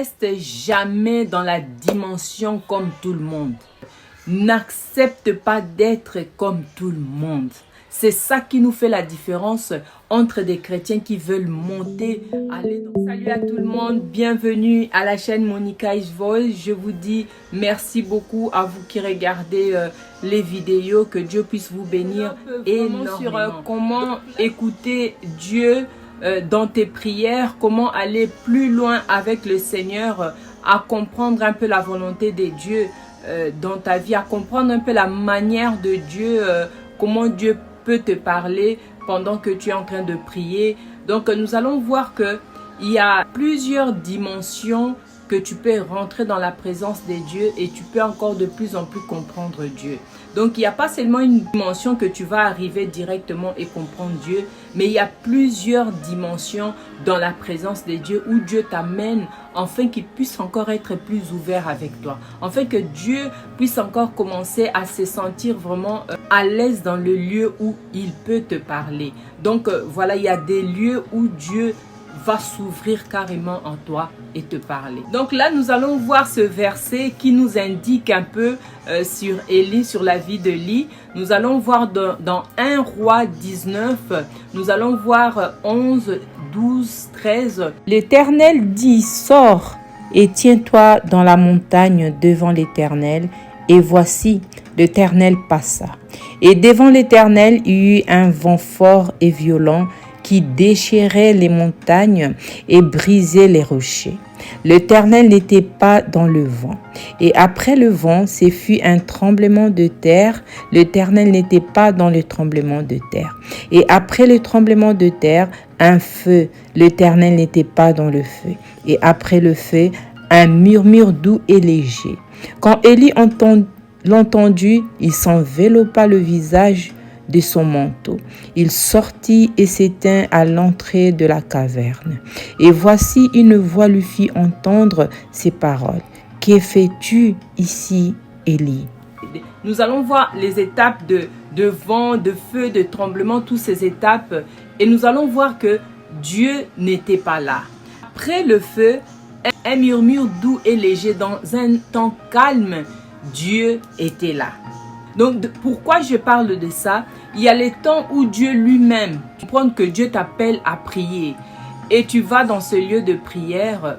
Reste jamais dans la dimension comme tout le monde. N'accepte pas d'être comme tout le monde. C'est ça qui nous fait la différence entre des chrétiens qui veulent monter, aller dans... Salut à tout le monde, bienvenue à la chaîne Monica Ishvoll. Je vous dis merci beaucoup à vous qui regardez les vidéos, que Dieu puisse vous bénir énormément. Sur comment écouter Dieu dans tes prières, comment aller plus loin avec le Seigneur, à comprendre un peu la volonté de Dieu dans ta vie, à comprendre un peu la manière de Dieu, comment Dieu peut te parler pendant que tu es en train de prier. Donc nous allons voir que il y a plusieurs dimensions que tu peux rentrer dans la présence de Dieu et tu peux encore de plus en plus comprendre Dieu. Donc il n'y a pas seulement une dimension que tu vas arriver directement et comprendre Dieu, mais il y a plusieurs dimensions dans la présence de Dieu où Dieu t'amène afin qu'il puisse encore être plus ouvert avec toi. Afin que Dieu puisse encore commencer à se sentir vraiment à l'aise dans le lieu où il peut te parler. Donc voilà, il y a des lieux où Dieu va s'ouvrir carrément en toi et te parler. Donc là, nous allons voir ce verset qui nous indique un peu sur Élie, sur la vie d'Élie. Nous allons voir dans 1 Roi 19, nous allons voir 11, 12, 13. L'Éternel dit, sors et tiens-toi dans la montagne devant l'Éternel. Et voici, l'Éternel passa. Et devant l'Éternel, il y eut un vent fort et violent qui déchirait les montagnes et brisait les rochers. L'Éternel n'était pas dans le vent. Et après le vent, ce fut un tremblement de terre. L'Éternel n'était pas dans le tremblement de terre. Et après le tremblement de terre, un feu. L'Éternel n'était pas dans le feu. Et après le feu, un murmure doux et léger. Quand Élie l'entendit, il s'enveloppa le visage de son manteau. Il sortit et s'étint à l'entrée de la caverne. Et voici une voix lui fit entendre ces paroles. Que fais-tu ici, Élie? Nous allons voir les étapes de vent, de feu, de tremblement, toutes ces étapes. Et nous allons voir que Dieu n'était pas là. Après le feu, un murmure doux et léger, dans un temps calme, Dieu était là. Donc, pourquoi je parle de ça? Il y a les temps où Dieu lui-même, tu comprends que Dieu t'appelle à prier et tu vas dans ce lieu de prière,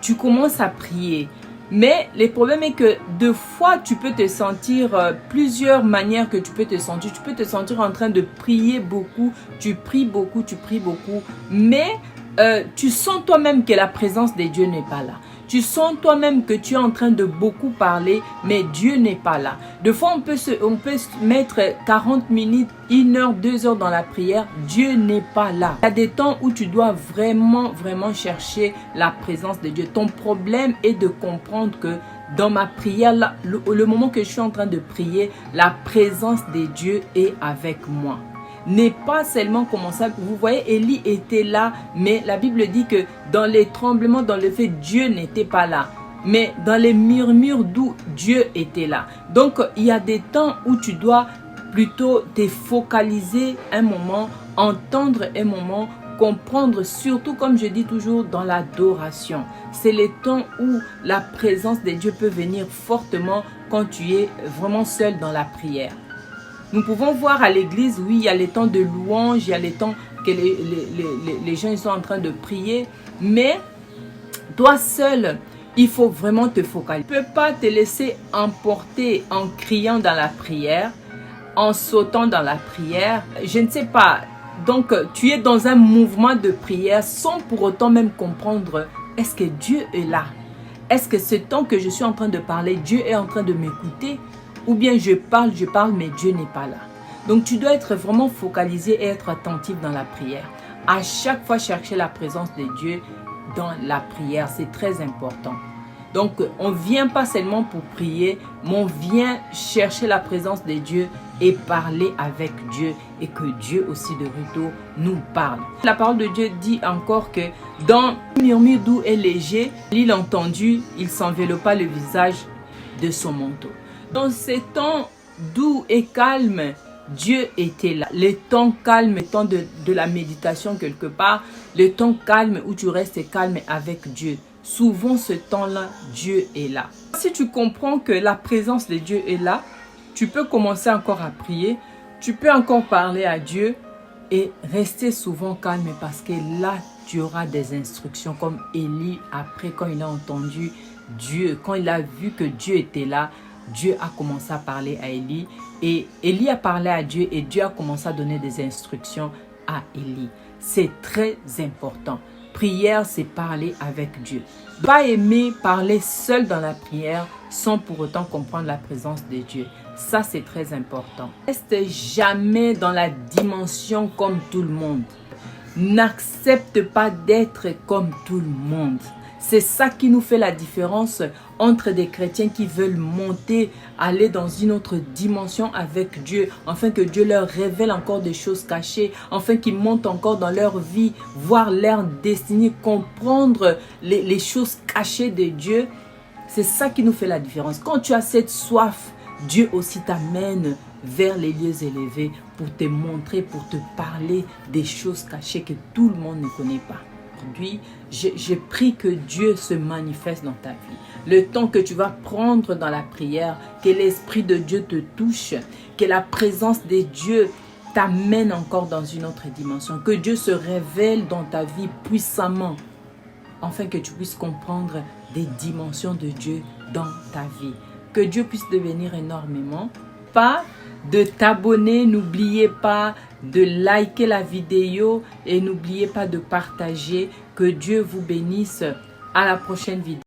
tu commences à prier. Mais le problème est que deux fois, tu peux te sentir, plusieurs manières que tu peux te sentir. Tu peux te sentir en train de prier beaucoup, tu pries beaucoup, mais tu sens toi-même que la présence de Dieu n'est pas là. Tu sens toi-même que tu es en train de beaucoup parler, mais Dieu n'est pas là. Des fois, on peut se mettre 40 minutes, 1 heure, 2 heures dans la prière. Dieu n'est pas là. Il y a des temps où tu dois vraiment chercher la présence de Dieu. Ton problème est de comprendre que dans ma prière, là, le moment que je suis en train de prier, la présence de Dieu est avec moi. N'est pas seulement comme ça. Vous voyez, Élie était là, mais la Bible dit que dans les tremblements, dans le fait, Dieu n'était pas là. Mais dans les murmures doux, Dieu était là. Donc, il y a des temps où tu dois plutôt te focaliser un moment, entendre un moment, comprendre, surtout comme je dis toujours, dans l'adoration. C'est le temps où la présence de Dieu peut venir fortement quand tu es vraiment seul dans la prière. Nous pouvons voir à l'église, oui, il y a les temps de louange, il y a les temps que les gens ils sont en train de prier. Mais toi seul, il faut vraiment te focaliser. Tu ne peux pas te laisser emporter en criant dans la prière, en sautant dans la prière. Je ne sais pas. Donc, tu es dans un mouvement de prière sans pour autant même comprendre, est-ce que Dieu est là? Est-ce que ce temps que je suis en train de parler, Dieu est en train de m'écouter? Ou bien je parle, mais Dieu n'est pas là. Donc tu dois être vraiment focalisé et être attentif dans la prière. À chaque fois, chercher la présence de Dieu dans la prière. C'est très important. Donc on ne vient pas seulement pour prier, mais on vient chercher la présence de Dieu et parler avec Dieu. Et que Dieu aussi de retour nous parle. La parole de Dieu dit encore que dans un murmure doux et léger, il entendu, il s'enveloppa le visage de son manteau. Dans ces temps doux et calmes, Dieu était là. Les temps calmes, les temps de la méditation quelque part, le temps calme où tu restes calme avec Dieu. souvent ce temps-là, Dieu est là. Si tu comprends que la présence de Dieu est là, tu peux commencer encore à prier, tu peux encore parler à Dieu et rester souvent calme parce que là, tu auras des instructions comme Élie après quand il a entendu Dieu, quand il a vu que Dieu était là, Dieu a commencé à parler à Élie et Élie a parlé à Dieu et Dieu a commencé à donner des instructions à Élie. C'est très important. Prière, c'est parler avec Dieu. Pas aimer parler seul dans la prière sans pour autant comprendre la présence de Dieu. Ça, c'est très important. Reste jamais dans la dimension comme tout le monde. N'accepte pas d'être comme tout le monde. C'est ça qui nous fait la différence entre des chrétiens qui veulent monter, aller dans une autre dimension avec Dieu, afin que Dieu leur révèle encore des choses cachées, afin qu'ils montent encore dans leur vie, voir leur destinée, comprendre les choses cachées de Dieu. C'est ça qui nous fait la différence. Quand tu as cette soif, Dieu aussi t'amène vers les lieux élevés pour te montrer, pour te parler des choses cachées que tout le monde ne connaît pas. Aujourd'hui, je prie que Dieu se manifeste dans ta vie. Le temps que tu vas prendre dans la prière, que l'Esprit de Dieu te touche, que la présence de Dieu t'amène encore dans une autre dimension, que Dieu se révèle dans ta vie puissamment, afin que tu puisses comprendre des dimensions de Dieu dans ta vie. Que Dieu puisse te bénir énormément. Pas de t'abonner, n'oubliez pas de liker la vidéo et n'oubliez pas de partager. Que Dieu vous bénisse. À la prochaine vidéo.